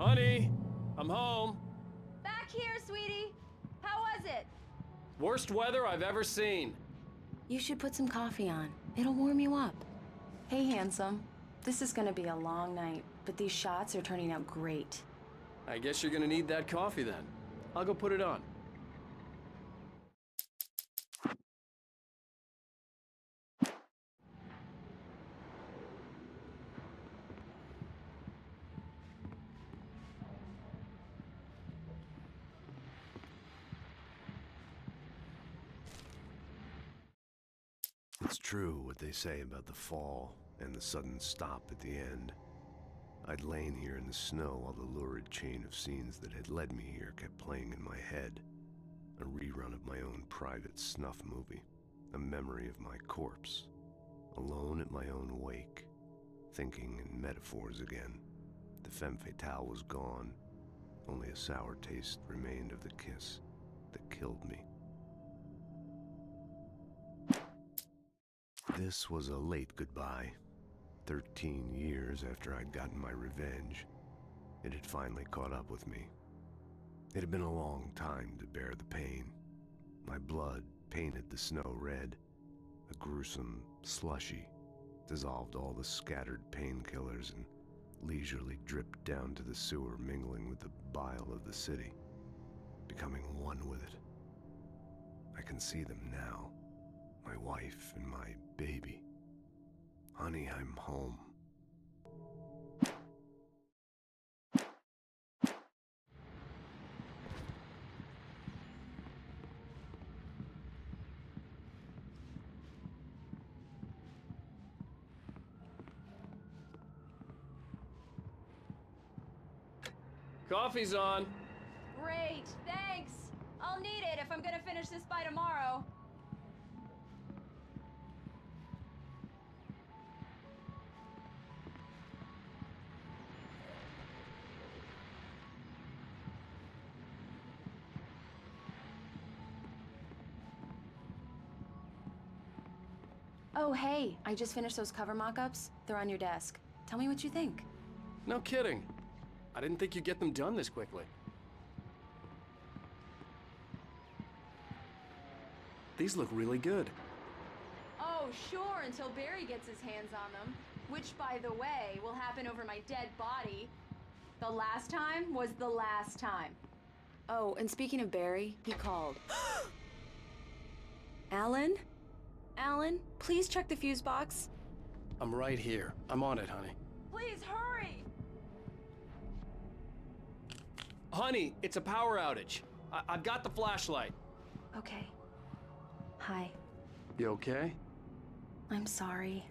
Honey, I'm home. Back here, sweetie. How was it? Worst weather I've ever seen. You should put some coffee on. It'll warm you up. Hey, handsome. This is gonna be a long night, but these shots are turning out great. I guess you're gonna need that coffee then. I'll go put it on. It's true what they say about the fall and the sudden stop at the end. I'd lain here in the snow while the lurid chain of scenes that had led me here kept playing in my head. A rerun of my own private snuff movie. A memory of my corpse. Alone at my own wake. Thinking in metaphors again. The femme fatale was gone. Only a sour taste remained of the kiss that killed me. This was a late goodbye. 13 years after I'd gotten my revenge, it had finally caught up with me. It had been a long time to bear the pain. My blood painted the snow red. A gruesome slushy dissolved all the scattered painkillers and leisurely dripped down to the sewer, mingling with the bile of the city, becoming one with it. I can see them now. My wife and my baby. Honey, I'm home. Coffee's on. Great, thanks. I'll need it if I'm gonna finish this by tomorrow. Oh, hey, I just finished those cover mock-ups. They're on your desk. Tell me what you think. No kidding. I didn't think you'd get them done this quickly. These look really good. Oh, sure, until Barry gets his hands on them. Which, by the way, will happen over my dead body. The last time was the last time. Oh, and speaking of Barry, he called. Alan? Alan, please check the fuse box. I'm right here. I'm on it, honey. Please hurry! Honey, it's a power outage. I've got the flashlight. Okay. Hi. You okay? I'm sorry.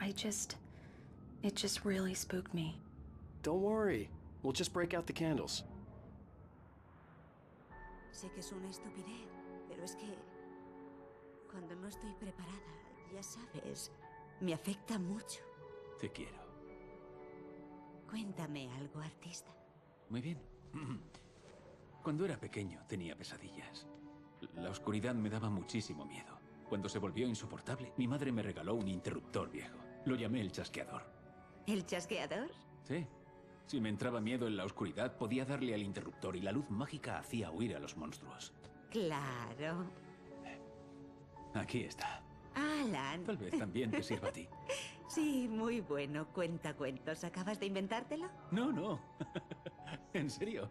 It just really spooked me. Don't worry. We'll just break out the candles. Sé que es una estupidez, pero es que cuando no estoy preparada, ya sabes, me afecta mucho. Te quiero. Cuéntame algo, artista. Muy bien. Cuando era pequeño tenía pesadillas. La oscuridad me daba muchísimo miedo. Cuando se volvió insoportable, mi madre me regaló un interruptor viejo. Lo llamé el chasqueador. ¿El chasqueador? Sí. Si me entraba miedo en la oscuridad, podía darle al interruptor y la luz mágica hacía huir a los monstruos. Claro. Aquí está. Alan. Tal vez también te sirva a ti. Sí, muy bueno. Cuenta cuentos. ¿Acabas de inventártelo? No, no. En serio.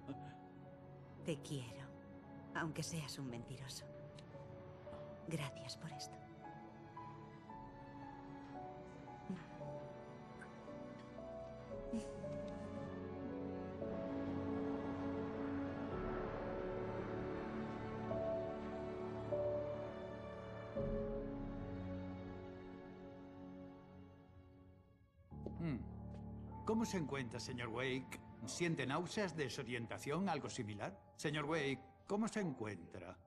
Te quiero, aunque seas un mentiroso. Gracias por esto. ¿Cómo se encuentra, señor Wake? ¿Siente náuseas, desorientación, algo similar? Señor Wake, ¿cómo se encuentra?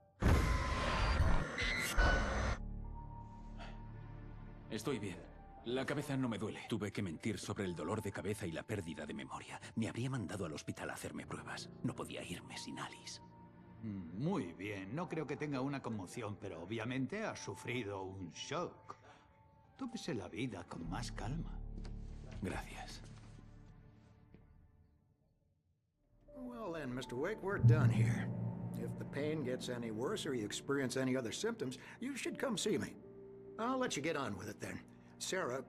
Estoy bien. La cabeza no me duele. Tuve que mentir sobre el dolor de cabeza y la pérdida de memoria. Me habría mandado al hospital a hacerme pruebas. No podía irme sin Alice. Muy bien. No creo que tenga una conmoción, pero obviamente ha sufrido un shock. Tómese la vida con más calma. Gracias. Well then, Mr. Wake, we're done here. If the pain gets any worse or you experience any other symptoms, you should come see me. I'll let you get on with it then. Sarah,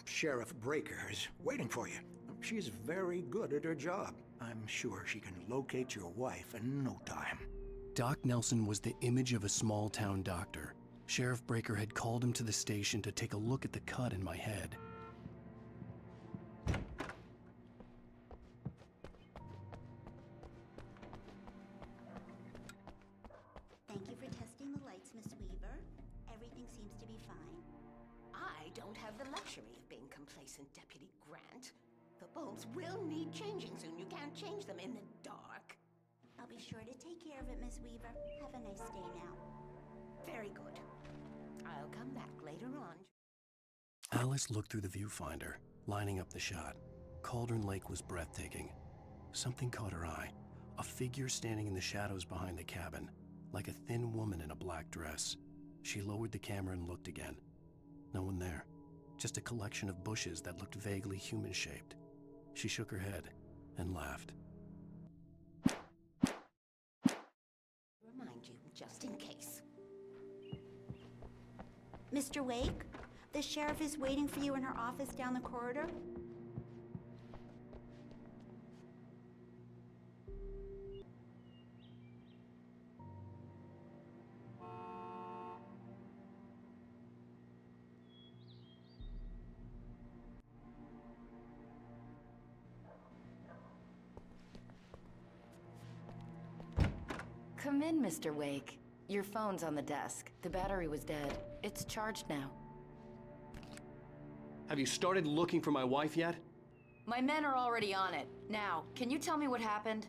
Sheriff Breaker, is waiting for you. She's very good at her job. I'm sure she can locate your wife in no time. Doc Nelson was the image of a small-town doctor. Sheriff Breaker had called him to the station to take a look at the cut in my head. Thank you for testing the lights, Miss Weaver. Everything seems to be fine. I don't have the luxury of being complacent, Deputy Grant. The bulbs will need changing soon. You can't change them in the dark. I'll be sure to take care of it, Miss Weaver. Have a nice day now. Very good. I'll come back later on. Alice looked through the viewfinder, lining up the shot. Cauldron Lake was breathtaking. Something caught her eye. A figure standing in the shadows behind the cabin, like a thin woman in a black dress. She lowered the camera and looked again. No one there. Just a collection of bushes that looked vaguely human-shaped. She shook her head and laughed. Remind you, just in case. Mr. Wake, the sheriff is waiting for you in her office down the corridor. Come in, Mr. Wake. Your phone's on the desk. The battery was dead. It's charged now. Have you started looking for my wife yet? My men are already on it. Now, can you tell me what happened?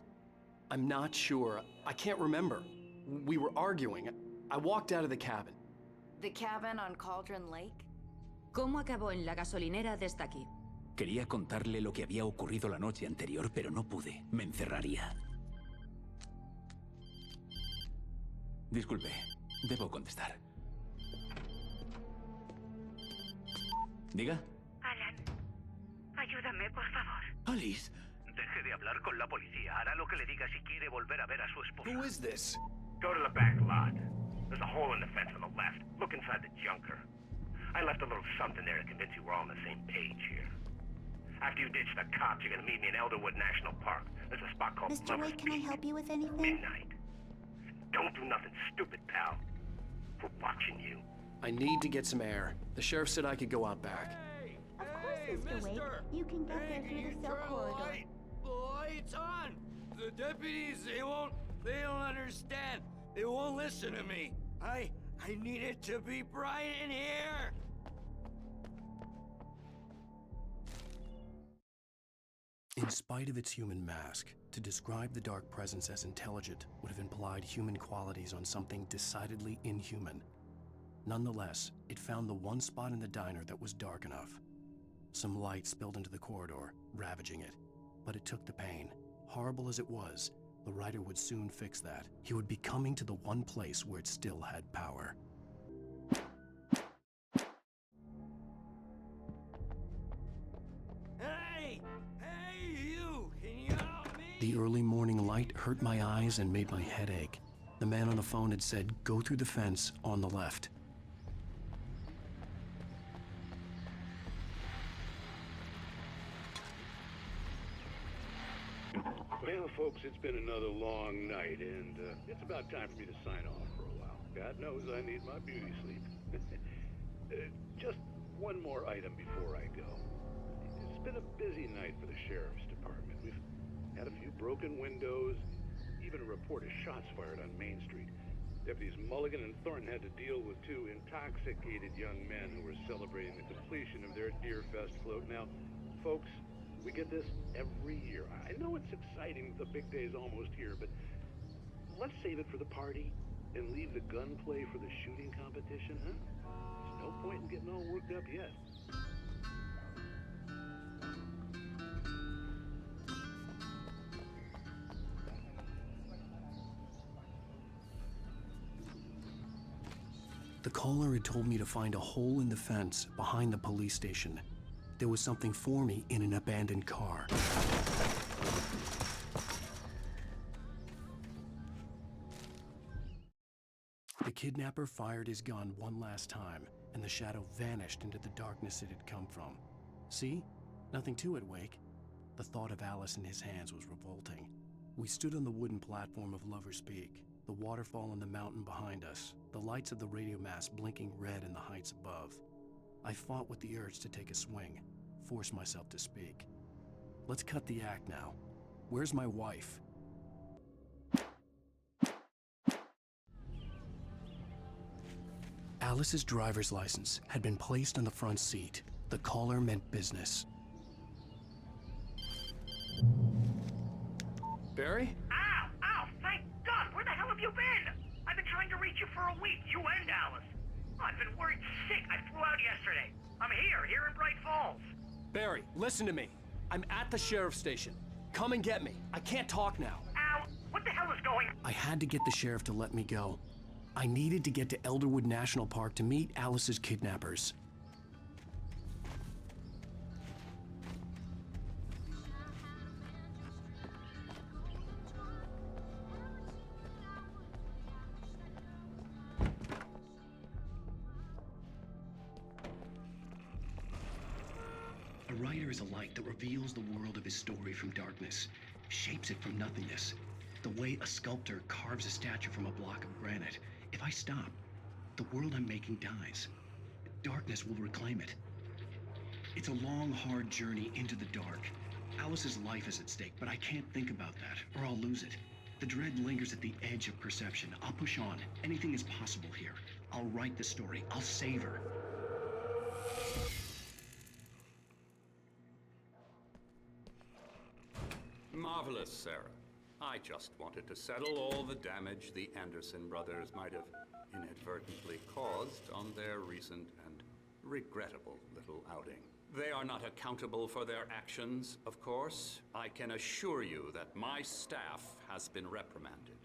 I'm not sure. I can't remember. We were arguing. I walked out of the cabin. The cabin on Cauldron Lake? ¿Cómo acabó en la gasolinera de esta aquí? Quería contarle lo que había ocurrido la noche anterior, pero no pude. Me encerraría. Disculpe, debo contestar. Diga. Alan, ayúdame, por favor. Alice. Deje de hablar con la policía. Hará lo que le diga si quiere volver a ver a su esposa. Who is this? Go to the back lot. There's a hole in the fence on the left. Look inside the junker. I left a little something there to convince you we're all on the same page here. After you ditch the cops, you're gonna meet me in Elderwood National Park. There's a spot called Mr. Lover's Wake, can I Peak. help you with anything? Midnight. Don't do nothing stupid, pal. We're watching you. I need to get some air. The sheriff said I could go out back. Of course, Mr. Wake. You can get there through the cell corridor. The light's on! The deputies, they don't understand. They won't listen to me. I need it to be bright in here! In spite of its human mask, to describe the dark presence as intelligent would have implied human qualities on something decidedly inhuman. Nonetheless, it found the one spot in the diner that was dark enough. Some light spilled into the corridor, ravaging it. But it took the pain. Horrible as it was, the writer would soon fix that. He would be coming to the one place where it still had power. Hey! Hey, you! Can you help me? The early morning light hurt my eyes and made my head ache. The man on the phone had said, "Go through the fence on the left." Well, folks, it's been another long night, and it's about time for me to sign off for a while. God knows I need my beauty sleep. Just one more item before I go. It's been a busy night for the Sheriff's Department. We've had a few broken windows, even a report of shots fired on Main Street. Deputies Mulligan and Thornton had to deal with two intoxicated young men who were celebrating the completion of their Deer Fest float. Now, folks, we get this every year. I know it's exciting, the big day's almost here, but let's save it for the party and leave the gunplay for the shooting competition, huh? There's no point in getting all worked up yet. The caller had told me to find a hole in the fence behind the police station. There was something for me in an abandoned car. kidnapper fired his gun one last time, and the shadow vanished into the darkness it had come from. See? Nothing to it, Wake. The thought of Alice in his hands was revolting. We stood on the wooden platform of Lover's Peak, the waterfall in the mountain behind us, the lights of the radio mast blinking red in the heights above. I fought with the urge to take a swing, force myself to speak. Let's cut the act now. Where's my wife? Alice's driver's license had been placed on the front seat. The caller meant business. Barry? Ow! Ow! Thank God! Where the hell have you been? I've been trying to reach you for a week, you and Alice. I've been worried sick. I flew out yesterday. I'm here in Bright Falls. Barry, listen to me. I'm at the sheriff's station. Come and get me. I can't talk now. Ow! What the hell is going on? I had to get the sheriff to let me go. I needed to get to Elderwood National Park to meet Alice's kidnappers. A writer is a light that reveals the world of his story from darkness, shapes it from nothingness. The way a sculptor carves a statue from a block of granite. If I stop, the world I'm making dies. Darkness will reclaim it. It's a long, hard journey into the dark. Alice's life is at stake, but I can't think about that, or I'll lose it. The dread lingers at the edge of perception. I'll push on. Anything is possible here. I'll write the story. I'll save her. Marvelous, Sarah. I just wanted to settle all the damage the Anderson brothers might have inadvertently caused on their recent and regrettable little outing. They are not accountable for their actions, of course. I can assure you that my staff has been reprimanded.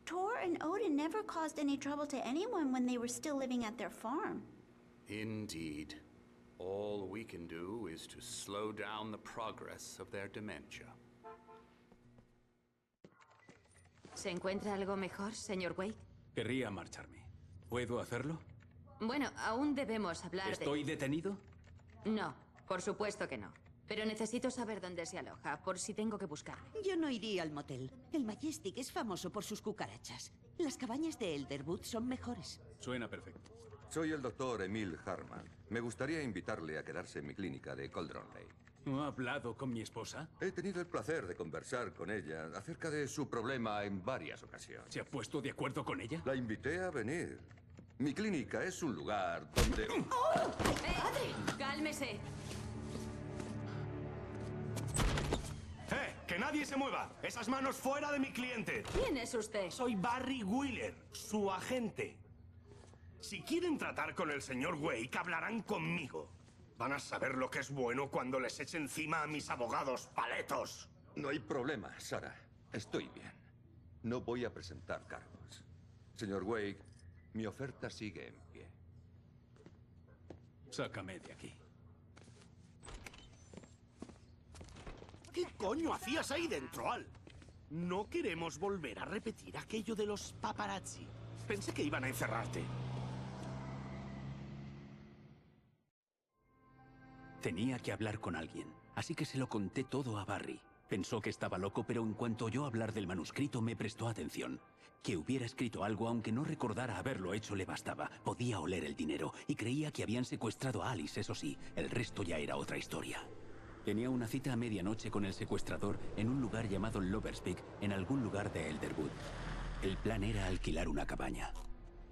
Tor and Odin never caused any trouble to anyone when they were still living at their farm. Indeed. All we can do is to slow down the progress of their dementia. ¿Se encuentra algo mejor, señor Wake? Querría marcharme. ¿Puedo hacerlo? Bueno, aún debemos hablar ¿Estoy detenido? No, por supuesto que no. Pero necesito saber dónde se aloja, por si tengo que buscar. Yo no iría al motel. El Majestic es famoso por sus cucarachas. Las cabañas de Elderwood son mejores. Suena perfecto. Soy el doctor Emil Harman. Me gustaría invitarle a quedarse en mi clínica de Cauldron Lake. ¿No ha hablado con mi esposa? He tenido el placer de conversar con ella acerca de su problema en varias ocasiones. ¿Se ha puesto de acuerdo con ella? La invité a venir. Mi clínica es un lugar donde... ¡Oh! ¡Cálmese! ¡Que nadie se mueva! ¡Esas manos fuera de mi cliente! ¿Quién es usted? Soy Barry Wheeler, su agente. Si quieren tratar con el señor Wake, hablarán conmigo. Van a saber lo que es bueno cuando les eche encima a mis abogados paletos. No hay problema, Sara. Estoy bien. No voy a presentar cargos. Señor Wake, mi oferta sigue en pie. Sácame de aquí. ¿Qué coño hacías ahí dentro, Al? No queremos volver a repetir aquello de los paparazzi. Pensé que iban a encerrarte. Tenía que hablar con alguien, así que se lo conté todo a Barry. Pensó que estaba loco, pero en cuanto oyó hablar del manuscrito me prestó atención. Que hubiera escrito algo, aunque no recordara haberlo hecho, le bastaba. Podía oler el dinero y creía que habían secuestrado a Alice, eso sí. El resto ya era otra historia. Tenía una cita a medianoche con el secuestrador en un lugar llamado Lover's Peak, en algún lugar de Elderwood. El plan era alquilar una cabaña.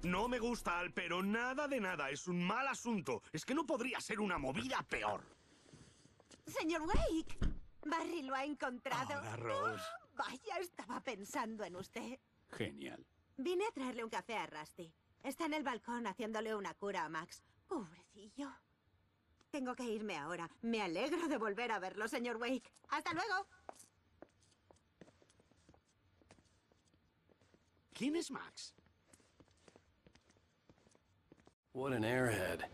No me gusta, Al, pero nada de nada. Es un mal asunto. Es que no podría ser una movida peor. Señor Wake, Barry lo ha encontrado. Hola, Rose. Oh, vaya, estaba pensando en usted. Genial. Vine a traerle un café a Rusty. Está en el balcón haciéndole una cura a Max. Pobrecillo. Tengo que irme ahora. Me alegro de volver a verlo, señor Wake. ¡Hasta luego! ¿Quién es Max? What an airhead.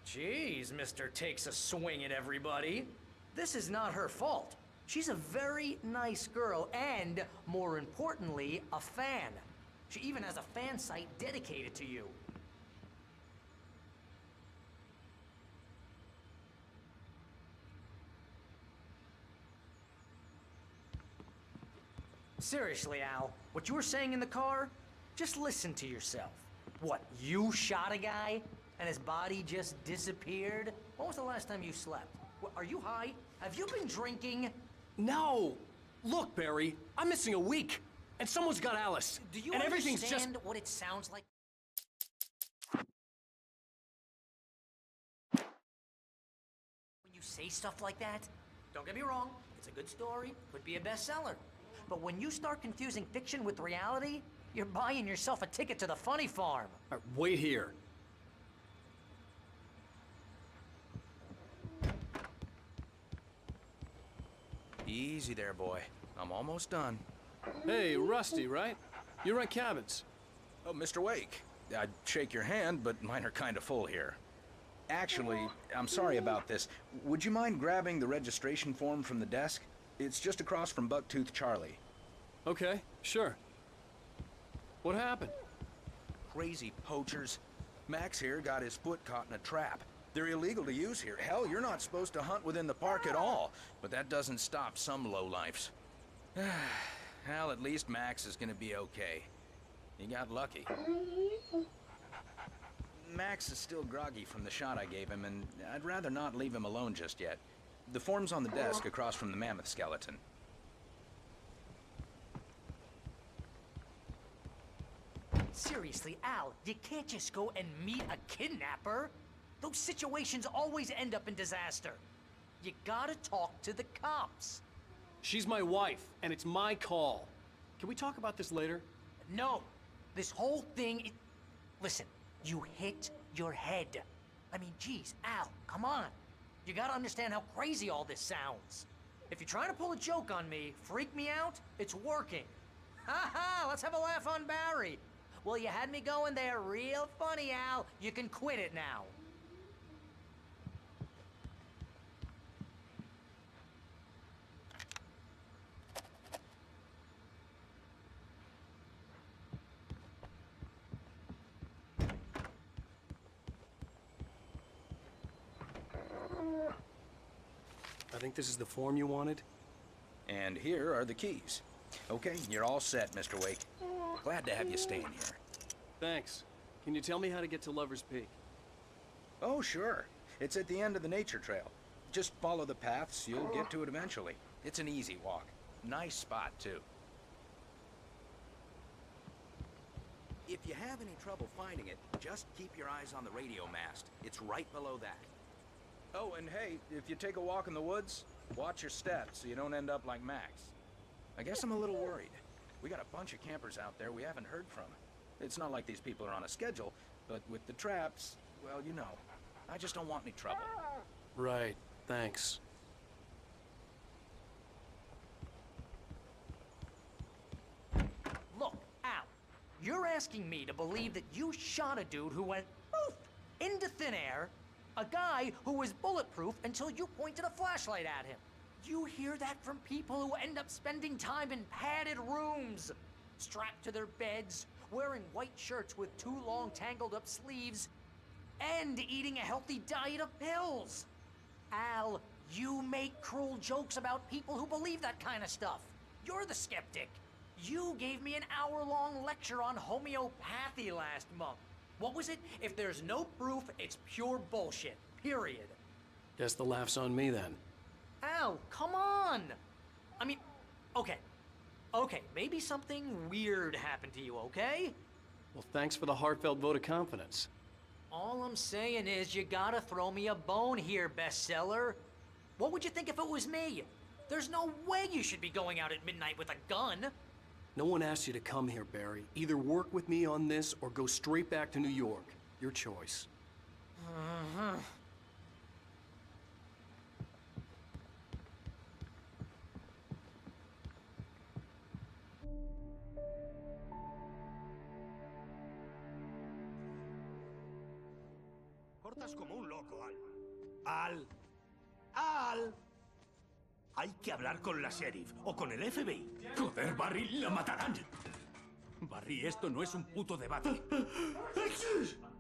Jeez, Mr. Takes a swing at everybody. This is not her fault. She's a very nice girl and, more importantly, a fan. She even has a fan site dedicated to you. Seriously, Al, what you were saying in the car, just listen to yourself. What, you shot a guy and his body just disappeared? When was the last time you slept? What, are you high? Have you been drinking? No! Look, Barry, I'm missing a week, and someone's got Alice. Do you and everything's understand just... what it sounds like? When you say stuff like that, don't get me wrong, it's a good story, could be a bestseller. But when you start confusing fiction with reality, you're buying yourself a ticket to the funny farm. All right, wait here. Easy there, boy. I'm almost done. Hey, Rusty, right? You rent cabins. Oh, Mr. Wake. I'd shake your hand, but mine are kind of full here. Actually, I'm sorry about this. Would you mind grabbing the registration form from the desk? It's just across from Bucktooth Charlie. Okay, sure. What happened? Crazy poachers. Max here got his foot caught in a trap. They're illegal to use here. Hell, you're not supposed to hunt within the park at all. But that doesn't stop some lowlifes. Hell, at least Max is gonna be okay. He got lucky. Max is still groggy from the shot I gave him, and I'd rather not leave him alone just yet. The form's on the desk across from the mammoth skeleton. Seriously, Al, you can't just go and meet a kidnapper. Those situations always end up in disaster. You gotta talk to the cops. She's my wife, and it's my call. Can we talk about this later? No. This whole thing... Listen, you hit your head. I mean, geez, Al, come on. You gotta understand how crazy all this sounds. If you're trying to pull a joke on me, freak me out, it's working. Ha ha, let's have a laugh on Barry. Well, you had me going there real funny, Al. You can quit it now. I think this is the form you wanted. And here are the keys. Okay, you're all set, Mr. Wake. Glad to have you staying here. Thanks. Can you tell me how to get to Lover's Peak? Oh, sure. It's at the end of the nature trail. Just follow the paths, you'll get to it eventually. It's an easy walk. Nice spot, too. If you have any trouble finding it, just keep your eyes on the radio mast. It's right below that. Oh, and hey, if you take a walk in the woods, watch your steps so you don't end up like Max. I guess I'm a little worried. We got a bunch of campers out there we haven't heard from. It's not like these people are on a schedule, but with the traps, well, you know. I just don't want any trouble. Right, thanks. Look, Al, you're asking me to believe that you shot a dude who went poof into thin air, a guy who was bulletproof until you pointed a flashlight at him. You hear that from people who end up spending time in padded rooms, strapped to their beds, wearing white shirts with too long tangled up sleeves, and eating a healthy diet of pills. Al, you make cruel jokes about people who believe that kind of stuff. You're the skeptic. You gave me an hour-long lecture on homeopathy last month. What was it? If there's no proof, it's pure bullshit. Period. Guess the laugh's on me then. Al, come on! I mean, okay. Okay, maybe something weird happened to you, okay? Well, thanks for the heartfelt vote of confidence. All I'm saying is you gotta throw me a bone here, bestseller. What would you think if it was me? There's no way you should be going out at midnight with a gun. No one asked you to come here, Barry. Either work with me on this or go straight back to New York. Your choice. Cortas como un loco, Al. Al. Hay que hablar con la sheriff o con el FBI. Joder, Barry, la matarán. Barry, esto no es un puto debate.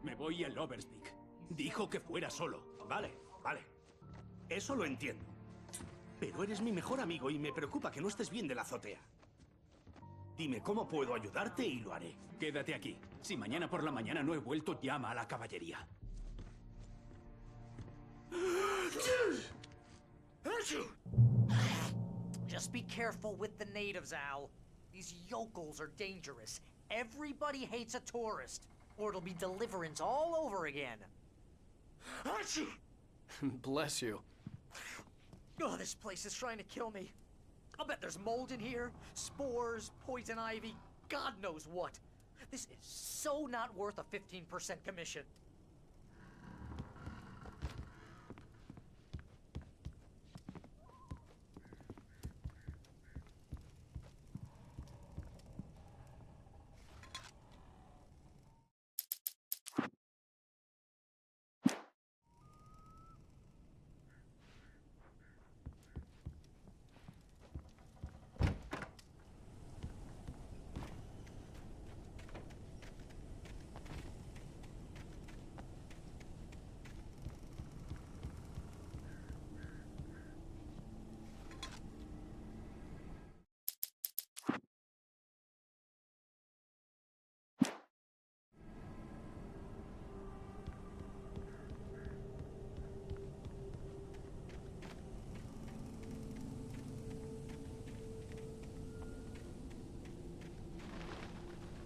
Me voy al Overspeak. Dijo que fuera solo. Vale, vale. Eso lo entiendo. Pero eres mi mejor amigo y me preocupa que no estés bien de la azotea. Dime cómo puedo ayudarte y lo haré. Quédate aquí. Si mañana por la mañana no he vuelto, llama a la caballería. Just be careful with the natives, Al. These yokels are dangerous. Everybody hates a tourist, or it'll be Deliverance all over again. Bless you. Oh, this place is trying to kill me. I'll bet there's mold in here, spores, poison ivy, God knows what. This is so not worth a 15% commission.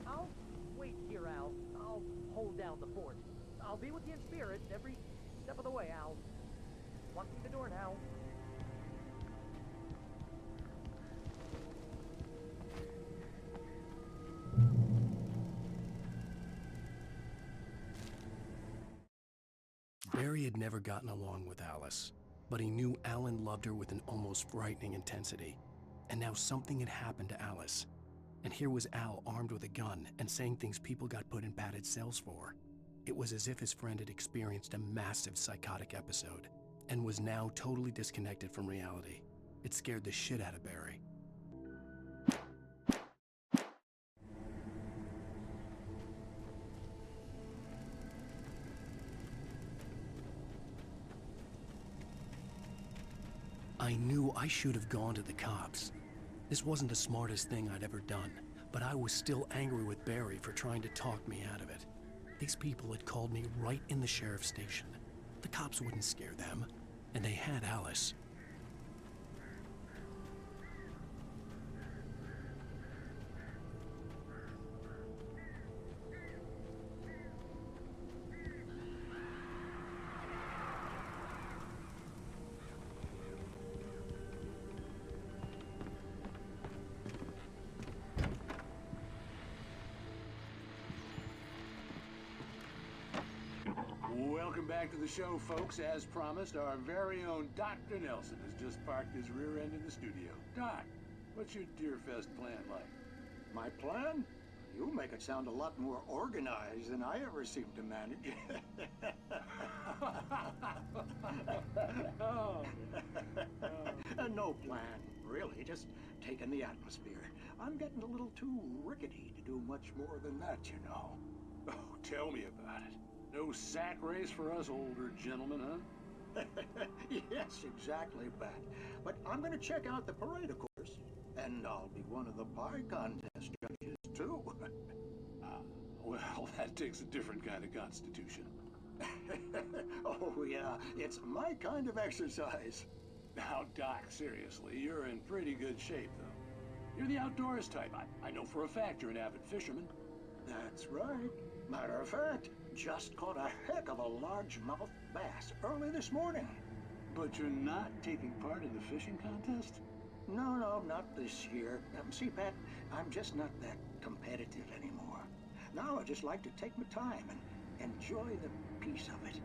I'll wait here, Al. I'll hold down the fort. I'll be with you in spirit every step of the way, Al. Walk through the door now. Barry had never gotten along with Alice, but he knew Alan loved her with an almost frightening intensity. And now something had happened to Alice. And here was Al armed with a gun and saying things people got put in padded cells for. It was as if his friend had experienced a massive psychotic episode and was now totally disconnected from reality. It scared the shit out of Barry. I knew I should have gone to the cops. This wasn't the smartest thing I'd ever done, but I was still angry with Barry for trying to talk me out of it. These people had called me right in the sheriff's station. The cops wouldn't scare them, and they had Alice. Welcome back to the show, folks. As promised, our very own Dr. Nelson has just parked his rear end in the studio. Doc, what's your Deerfest plan like? My plan? You make it sound a lot more organized than I ever seem to manage. No plan, really. Just taking the atmosphere. I'm getting a little too rickety to do much more than that, you know. Oh, tell me about it. No sack race for us older gentlemen, huh? Yes, exactly, Pat. But I'm gonna check out the parade, of course. And I'll be one of the pie contest judges, too. Well, that takes a different kind of constitution. Oh, yeah. It's my kind of exercise. Now, Doc, seriously, you're in pretty good shape, though. You're the outdoors type. I know for a fact you're an avid fisherman. That's right. Matter of fact, just caught a heck of a largemouth bass early this morning. But you're not taking part in the fishing contest? No, not this year. See, Pat, I'm just not that competitive anymore. Now I just like to take my time and enjoy the peace of it.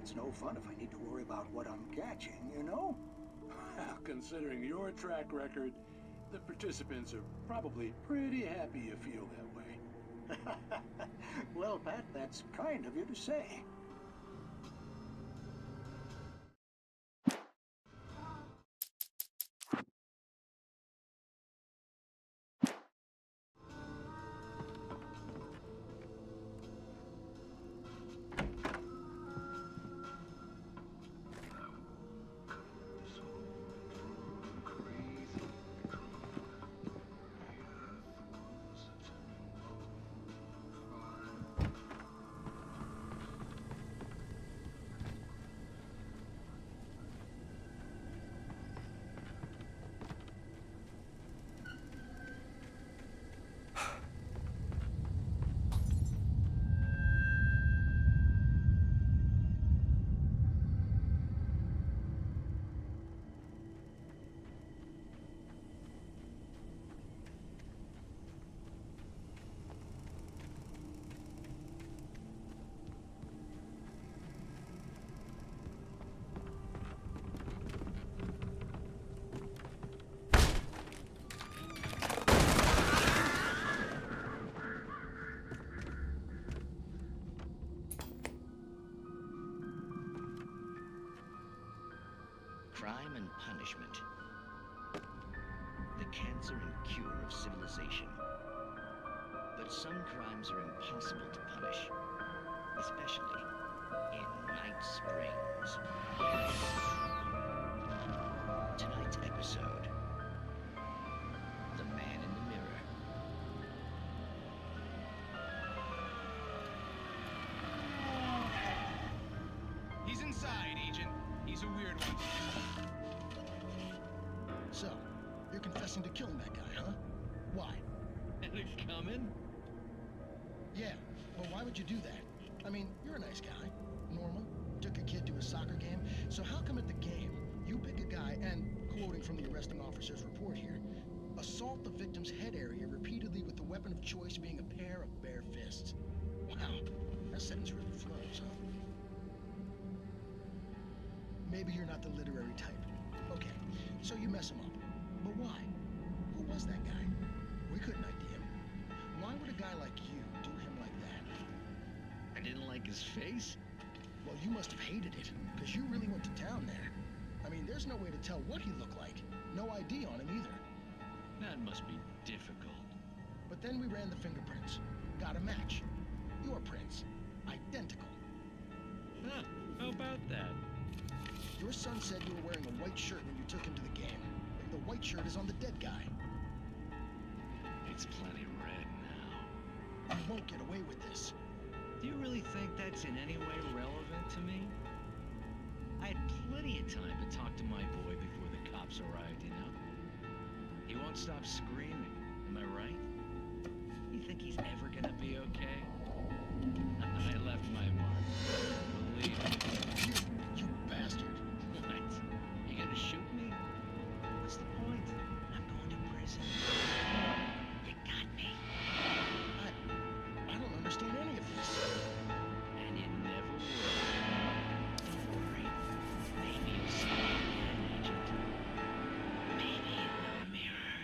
It's no fun if I need to worry about what I'm catching, you know? Well, considering your track record, the participants are probably pretty happy you feel that way. Well, Pat, that's kind of you to say. Crime and punishment. The cancer and cure of civilization. But some crimes are impossible to punish, especially in Night Springs. Tonight's episode, The Man in the Mirror. He's inside, Agent. He's a weird one. So, you're confessing to killing that guy, huh? Why? Had it coming? Yeah, but why would you do that? I mean, you're a nice guy. Normal. Took a kid to a soccer game. So how come at the game, you pick a guy and, quoting from the arresting officer's report here, assault the victim's head area repeatedly with the weapon of choice being a pair of bare fists? Wow, that sentence really flows, huh? Maybe you're not the literary type. Okay, so you mess him up. But why? Who was that guy? We couldn't ID him. Why would a guy like you do him like that? I didn't like his face? Well, you must have hated it, because you really went to town there. I mean, there's no way to tell what he looked like. No ID on him either. That must be difficult. But then we ran the fingerprints. Got a match. Your prints. Identical. Huh, how about that? Your son said you were wearing a white shirt when you took him to the game. The white shirt is on the dead guy. It's plenty red now. You won't get away with this. Do you really think that's in any way relevant to me? I had plenty of time to talk to my boy before the cops arrived, you know? He won't stop screaming, am I right? You think he's ever gonna be okay? I left my mark. Believe me. You bastard. What? You gonna shoot me? What's the point? I'm going to prison. You got me. I don't understand any of this. And you never will. Don't worry. Maybe you'll see me again, Agent. Maybe in the mirror.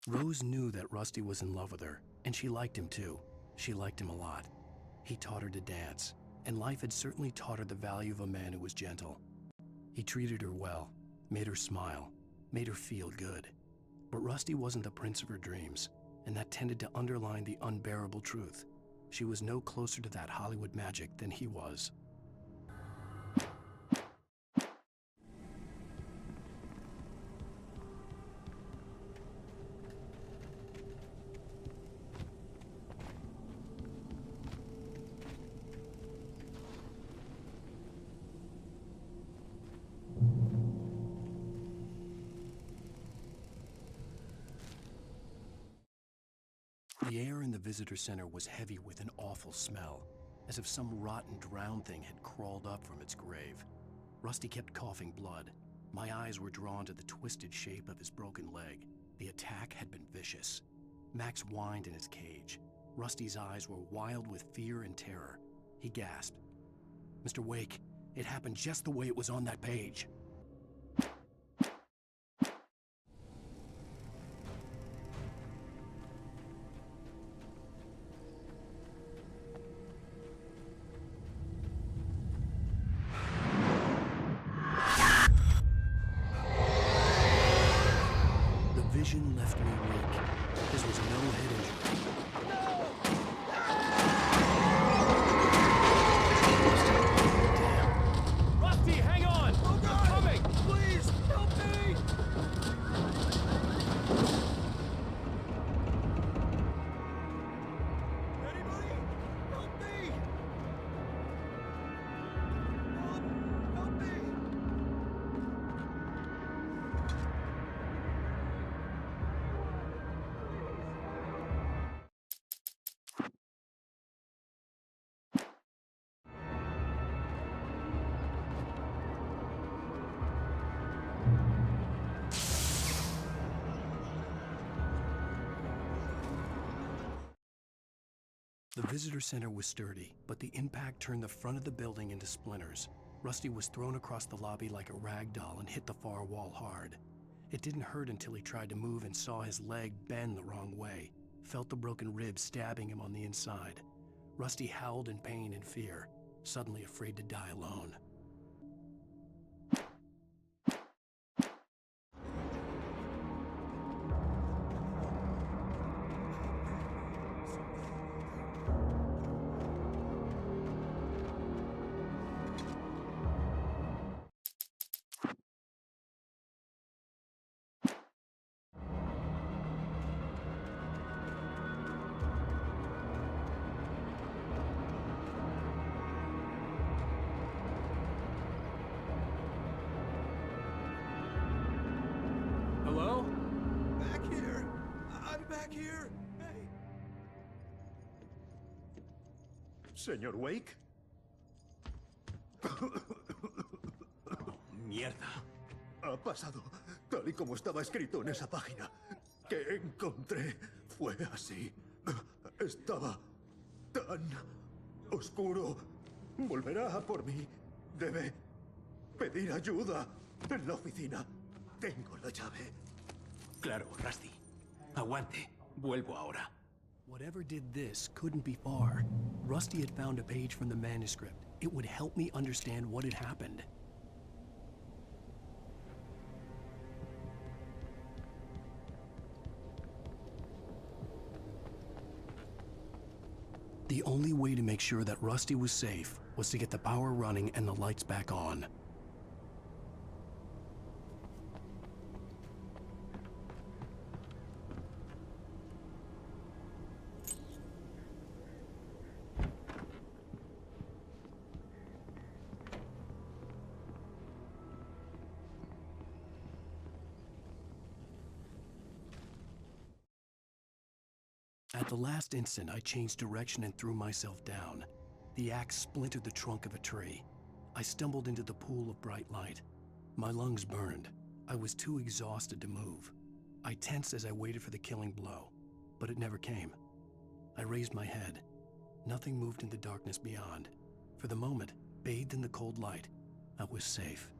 Rose knew that Rusty was in love with her, and she liked him too. She liked him a lot. He taught her to dance, and life had certainly taught her the value of a man who was gentle. He treated her well, made her smile, made her feel good. But Rusty wasn't the prince of her dreams, and that tended to underline the unbearable truth. She was no closer to that Hollywood magic than he was. The air in the visitor center was heavy with an awful smell, as if some rotten drowned thing had crawled up from its grave. Rusty kept coughing blood. My eyes were drawn to the twisted shape of his broken leg. The attack had been vicious. Max whined in his cage. Rusty's eyes were wild with fear and terror. He gasped, "Mr. Wake, it happened just the way it was on that page." vision left me weak. This was no head injury. Damn. Rusty, hang on! Oh God! I'm coming! Please, help me! Anybody? Help me! Help me! The visitor center was sturdy, but the impact turned the front of the building into splinters. Rusty was thrown across the lobby like a rag doll and hit the far wall hard. It didn't hurt until he tried to move and saw his leg bend the wrong way, felt the broken rib stabbing him on the inside. Rusty howled in pain and fear, suddenly afraid to die alone. Hello? Back here! I'm back here! Hey! Señor Wake. Mierda. Ha pasado tal y como estaba escrito en esa página. Que encontré fue así. Estaba tan oscuro. Volverá a por mí. Debe pedir ayuda en la oficina. Tengo la llave. Claro, Rusty. Aguante. Vuelvo ahora. Whatever did this couldn't be far. Rusty had found a page from the manuscript. It would help me understand what had happened. The only way to make sure that Rusty was safe was to get the power running and the lights back on. At the last instant, I changed direction and threw myself down. The axe splintered the trunk of a tree. I stumbled into the pool of bright light. My lungs burned. I was too exhausted to move. I tensed as I waited for the killing blow, but it never came. I raised my head. Nothing moved in the darkness beyond. For the moment, bathed in the cold light, I was safe.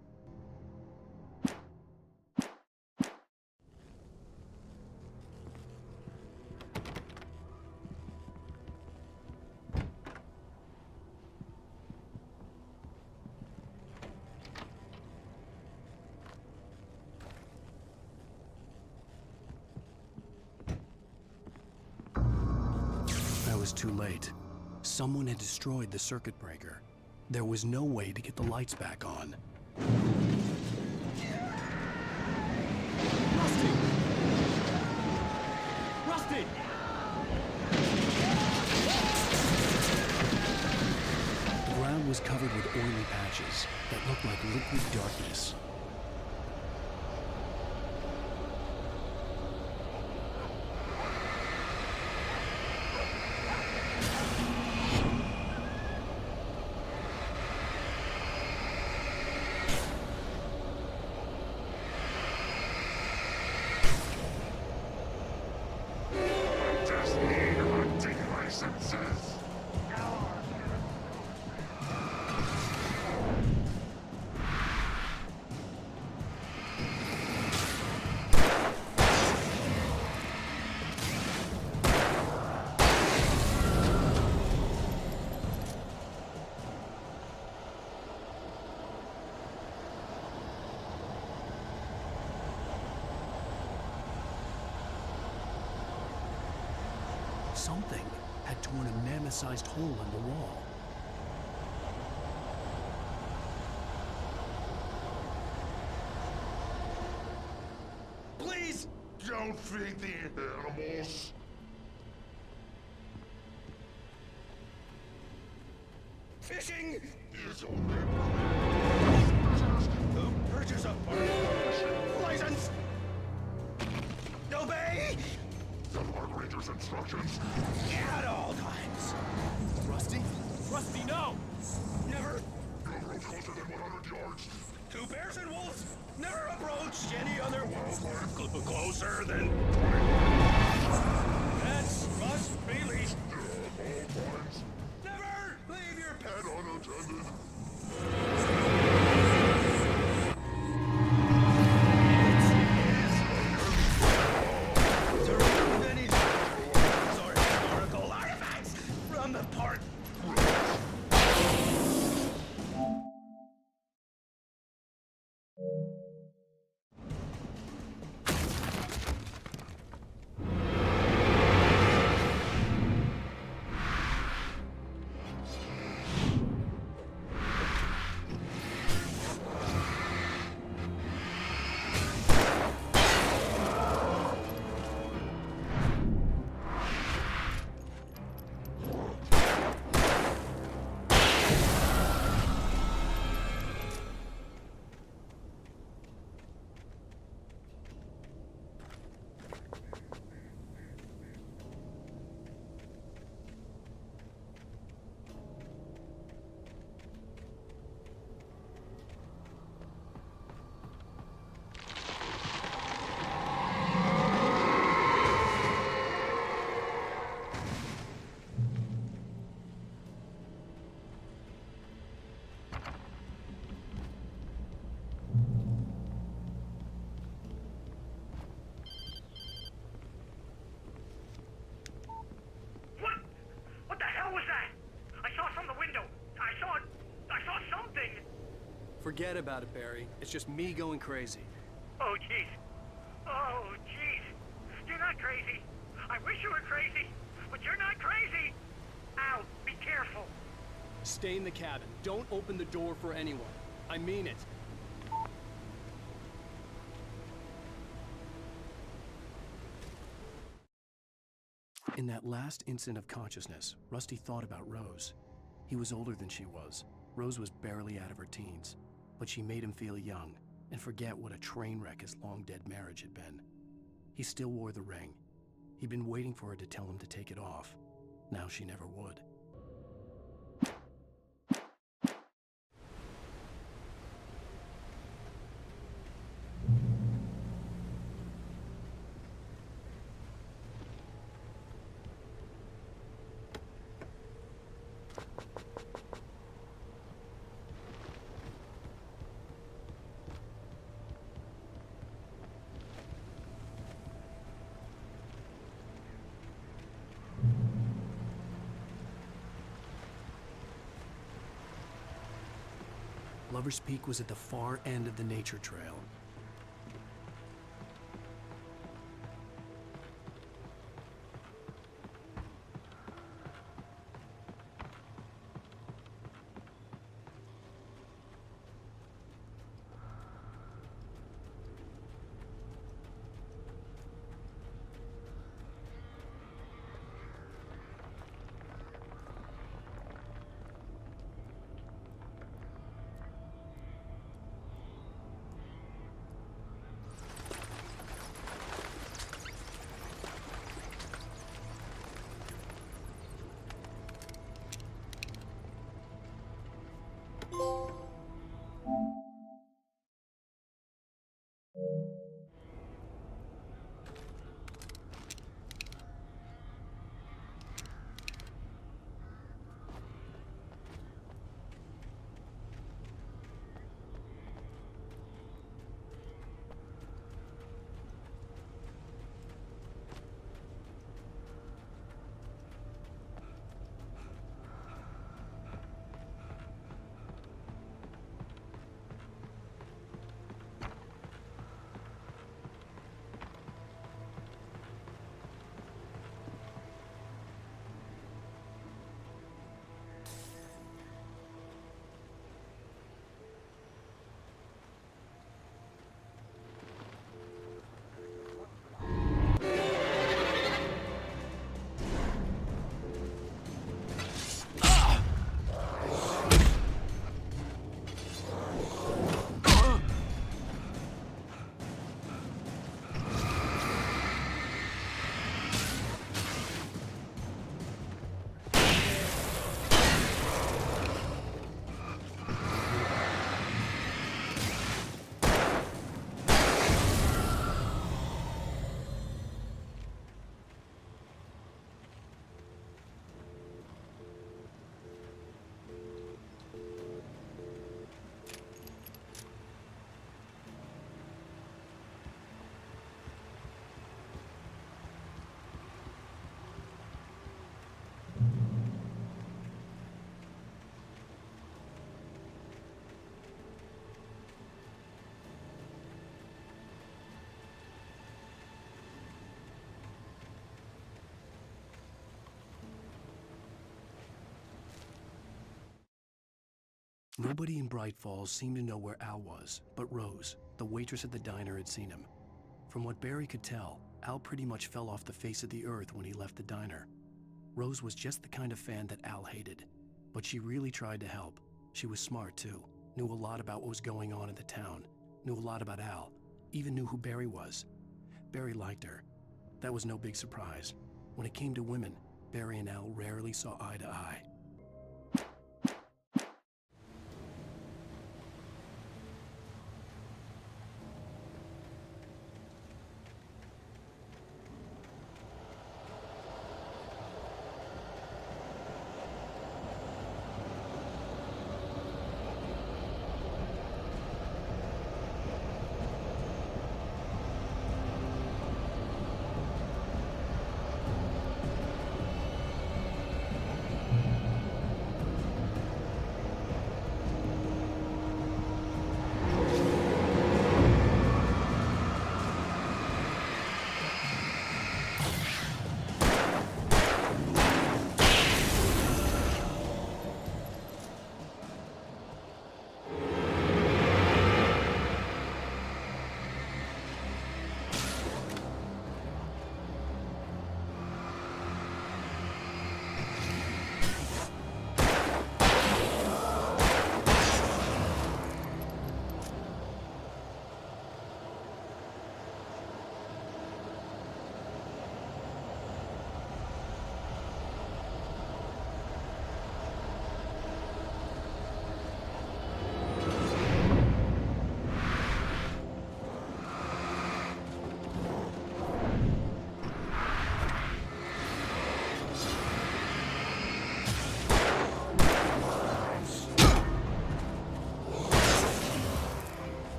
I was too late. Someone had destroyed the circuit breaker. There was no way to get the lights back on. Rusty! Rusty! The ground was covered with oily patches that looked like liquid darkness. Something had torn a mammoth-sized hole in the wall. Please don't feed the animals. Fishing is only the purchase of license. Obey the park ranger's instructions at all times. Rusty? Rusty, no! Never approach closer than 100 yards. Two bears and wolves never approached any other wildlife closer than 20. Pets must be leashed at all times. Never leave your pet unattended. To remove any or historical artifacts from the park. What the hell was that? I saw from the window. I saw something. Forget about it, Barry. It's just me going crazy. Oh, jeez. Oh, jeez. You're not crazy. I wish you were crazy, but you're not crazy. Ow, be careful. Stay in the cabin. Don't open the door for anyone. I mean it. In that last instant of consciousness, Rusty thought about Rose. He was older than she was. Rose was barely out of her teens, but she made him feel young and forget what a train wreck his long-dead marriage had been. He still wore the ring. He'd been waiting for her to tell him to take it off. Now she never would. Lover's Peak was at the far end of the nature trail. Nobody in Bright Falls seemed to know where Al was, but Rose, the waitress at the diner, had seen him. From what Barry could tell, Al pretty much fell off the face of the earth when he left the diner. Rose was just the kind of fan that Al hated, but she really tried to help. She was smart too, knew a lot about what was going on in the town, knew a lot about Al, even knew who Barry was. Barry liked her. That was no big surprise. When it came to women, Barry and Al rarely saw eye to eye.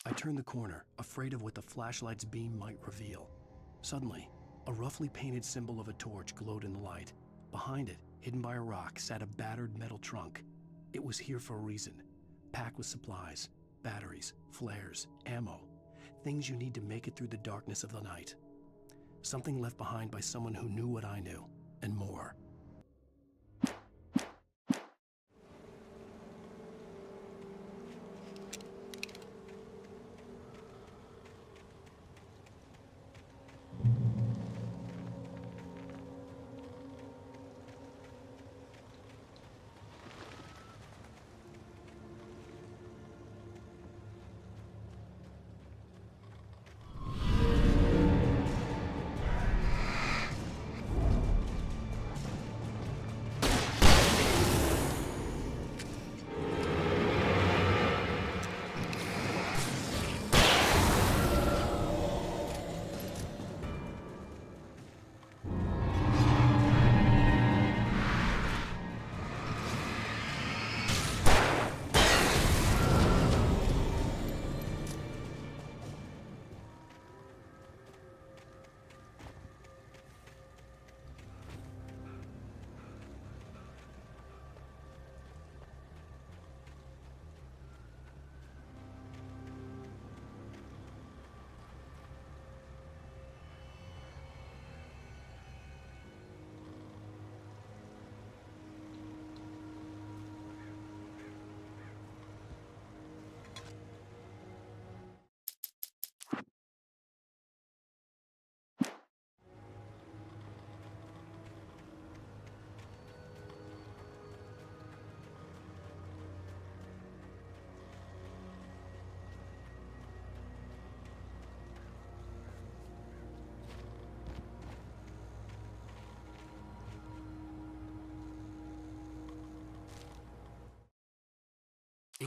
I turned the corner, afraid of what the flashlight's beam might reveal. Suddenly, a roughly painted symbol of a torch glowed in the light. Behind it, hidden by a rock, sat a battered metal trunk. It was here for a reason, packed with supplies, batteries, flares, ammo, things you need to make it through the darkness of the night. Something left behind by someone who knew what I knew, and more.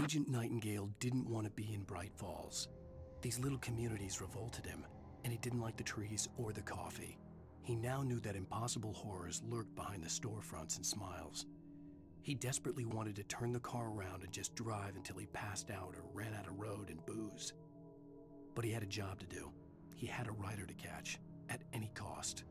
Agent Nightingale didn't want to be in Bright Falls. These little communities revolted him, and he didn't like the trees or the coffee. He now knew that impossible horrors lurked behind the storefronts and smiles. He desperately wanted to turn the car around and just drive until he passed out or ran out of road and booze. But he had a job to do. He had a rider to catch, at any cost.